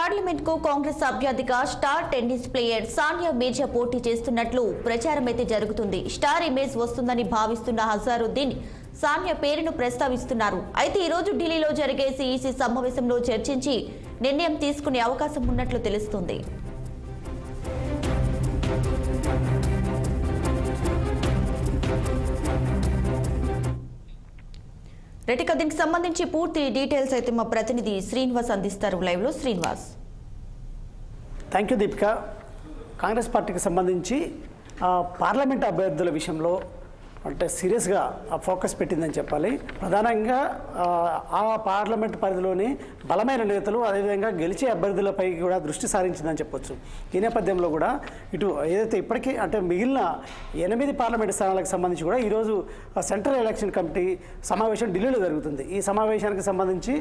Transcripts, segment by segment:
పార్లమెంట్కు కాంగ్రెస్ అభ్యర్థిగా star tennis player Sania Mirza పోటీ చేస్తున్నట్లు ప్రచారమైతే జరుగుతుంది. స్టార్ ఇమేజ్ వస్తుందని భావిస్తున్న హజారుద్దీన్ సానియా పేరును ప్రస్తావిస్తున్నారు. అయితే ఈ రోజు ఢిల్లీలో జరిగే సిఈసి సమావేశంలో చర్చించి నిర్ణయం తీసుకునే అవకాశం ఉన్నట్లు తెలుస్తుంది. రెటిక దీనికి సంబంధించి పూర్తి డీటెయిల్స్ అయితే మా ప్రతినిధి శ్రీనివాస్ అందిస్తారు లైవ్ లో. శ్రీనివాస్. Thank you Deepika. కాంగ్రెస్ పార్టీకి సంబంధించి పార్లమెంట్ అభ్యర్థుల విషయంలో అంటే సీరియస్గా ఫోకస్ పెట్టిందని చెప్పాలి. ప్రధానంగా ఆ పార్లమెంట్ పరిధిలోని బలమైన నేతలు అదేవిధంగా గెలిచే అభ్యర్థులపై కూడా దృష్టి సారించిందని చెప్పొచ్చు. ఈ నేపథ్యంలో కూడా ఇటు ఏదైతే ఇప్పటికీ అంటే మిగిలిన 8 పార్లమెంట్ స్థానాలకు సంబంధించి కూడా ఈరోజు సెంట్రల్ ఎలక్షన్ కమిటీ సమావేశం ఢిల్లీలో జరుగుతుంది. ఈ సమావేశానికి సంబంధించి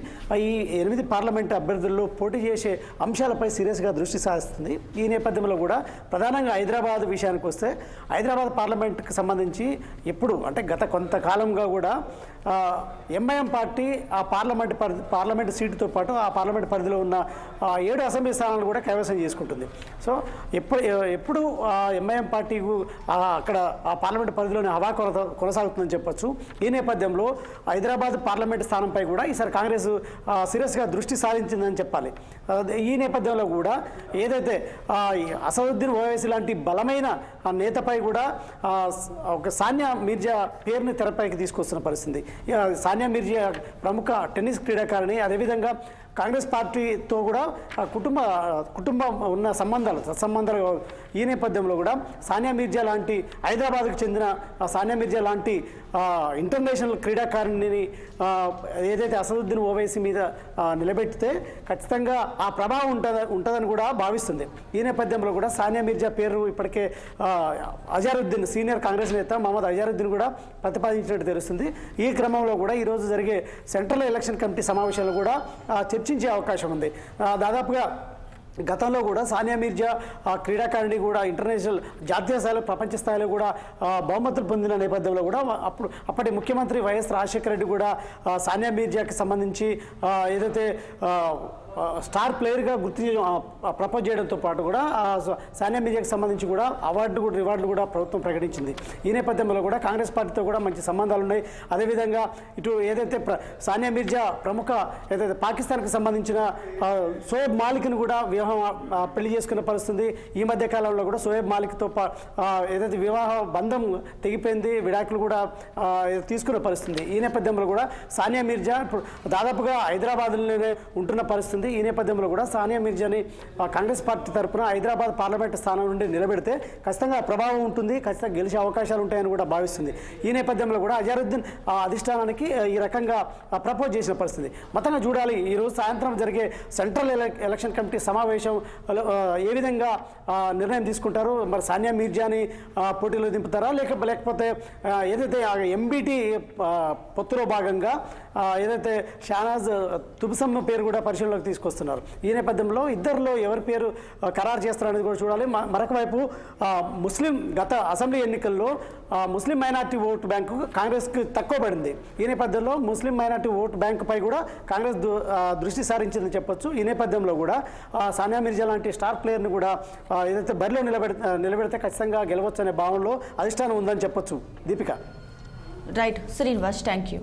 ఈ 8 పార్లమెంట్ అభ్యర్థుల్లో పోటీ చేసే అంశాలపై సీరియస్గా దృష్టి సారిస్తుంది. ఈ నేపథ్యంలో కూడా ప్రధానంగా హైదరాబాద్ విషయానికి వస్తే హైదరాబాద్ పార్లమెంట్కి సంబంధించి ఎప్పుడు అంటే గత కొంతకాలంగా కూడా ఎంఐఎం పార్టీ ఆ పార్లమెంట్ సీటుతో పాటు ఆ పార్లమెంట్ పరిధిలో ఉన్న 7 అసెంబ్లీ స్థానాలను కూడా కైవసం చేసుకుంటుంది. సో ఎప్పుడు ఎంఐఎం పార్టీకు అక్కడ ఆ పార్లమెంట్ పరిధిలోని హవా కొనసాగుతుందని చెప్పొచ్చు. ఈ నేపథ్యంలో హైదరాబాద్ పార్లమెంట్ స్థానంపై కూడా ఈసారి కాంగ్రెస్ సీరియస్గా దృష్టి సారించిందని చెప్పాలి. ఈ నేపథ్యంలో కూడా ఏదైతే అసదుద్దీన్ ఓవైసీ లాంటి బలమైన నేతపై కూడా ఒక సానియా మీర్జా పేరుని తెరపైకి తీసుకొస్తున్న పరిస్థితి. సానియా మీర్జా ప్రముఖ టెన్నిస్ క్రీడాకారిణి, అదేవిధంగా కాంగ్రెస్ పార్టీతో కూడా కుటుంబం ఉన్న సత్సంబంధాలు. ఈ నేపథ్యంలో కూడా సానియా మీర్జా లాంటి హైదరాబాద్కు చెందిన సానియా మీర్జా లాంటి ఇంటర్నేషనల్ క్రీడాకారిణిని ఏదైతే అసదుద్దీన్ ఓవైసీ మీద నిలబెట్టితే ఖచ్చితంగా ఆ ప్రభావం ఉంటుందని కూడా భావిస్తుంది. ఈ నేపథ్యంలో కూడా సానియా మీర్జా పేరు ఇప్పటికే అజారుద్దీన్ సీనియర్ కాంగ్రెస్ నేత మహమ్మద్ అజారుద్దీన్ కూడా ప్రతిపాదించినట్టు తెలుస్తుంది. ఈ క్రమంలో కూడా ఈరోజు జరిగే సెంట్రల్ ఎలక్షన్ కమిటీ సమావేశాలు కూడా చర్చించే అవకాశం ఉంది. దాదాపుగా గతంలో కూడా సానియా మీర్జా క్రీడాకారిణి కూడా ఇంటర్నేషనల్ జాతీయ స్థాయిలో ప్రపంచ స్థాయిలో కూడా బహుమతులు పొందిన నేపథ్యంలో కూడా అప్పటి ముఖ్యమంత్రి వైఎస్ రాజశేఖర రెడ్డి కూడా సానియా మీర్జాకి సంబంధించి ఏదైతే స్టార్ ప్లేయర్గా ప్రపోజ్ చేయడంతో పాటు కూడా సానియా మీర్జాకి సంబంధించి కూడా రివార్డులు కూడా ప్రభుత్వం ప్రకటించింది. ఈ నేపథ్యంలో కూడా కాంగ్రెస్ పార్టీతో కూడా మంచి సంబంధాలు ఉన్నాయి. అదేవిధంగా ఇటు ఏదైతే సానియా మీర్జా ప్రముఖ ఏదైతే పాకిస్తాన్కి సంబంధించిన షోయబ్ మాలిక్ని కూడా పెళ్లి చేసుకున్న పరిస్థితి. ఈ మధ్య కాలంలో కూడా షోయబ్ మాలిక్తో ఏదైతే వివాహ బంధం తెగిపోయింది, విడాకులు కూడా తీసుకున్న పరిస్థితి. ఈ నేపథ్యంలో కూడా సానియా మీర్జా ఇప్పుడు దాదాపుగా హైదరాబాద్లోనే ఉంటున్న పరిస్థితి. ఈ నేపథ్యంలో కూడా సానియా మీర్జాని కాంగ్రెస్ పార్టీ తరఫున హైదరాబాద్ పార్లమెంట్ స్థానం నుండి నిలబెడితే ఖచ్చితంగా ప్రభావం ఉంటుంది, ఖచ్చితంగా గెలిచే అవకాశాలు ఉంటాయని కూడా భావిస్తుంది. ఈ నేపథ్యంలో కూడా అజారుద్దీన్ అధిష్టానానికి ఈ రకంగా ప్రపోజ్ చేసిన పరిస్థితి. మొత్తంగా చూడాలి ఈరోజు సాయంత్రం జరిగే సెంట్రల్ ఎలక్షన్ కమిటీ సమావేశం ఏ విధంగా నిర్ణయం తీసుకుంటారు. మరి సానియా మీర్జాని పోటీలో దింపుతారా లేకపోతే ఏదైతే ఎంబీటీ పొత్తులో భాగంగా ఏదైతే షానాజ్ తుబసమ్మ పేరు కూడా పరిశీలనలోకి తీసుకొస్తున్నారు. ఈ నేపథ్యంలో ఇద్దరిలో ఎవరి పేరు ఖరారు చేస్తారనేది కూడా చూడాలి. మరొక వైపు ముస్లిం గత అసెంబ్లీ ఎన్నికల్లో ముస్లిం మైనార్టీ ఓటు బ్యాంకు కాంగ్రెస్కి తక్కువ పడింది. ఈ నేపథ్యంలో ముస్లిం మైనార్టీ ఓటు బ్యాంకుపై కూడా కాంగ్రెస్ దృష్టి సారించిందని చెప్పొచ్చు. ఈ నేపథ్యంలో కూడా సానియా మీర్జా లాంటి స్టార్ ప్లేయర్ని కూడా ఏదైతే బరిలో నిలబెడితే ఖచ్చితంగా గెలవచ్చు అనే భావనలో అధిష్టానం ఉందని చెప్పొచ్చు. Deepika. Right Srinivas, thank you.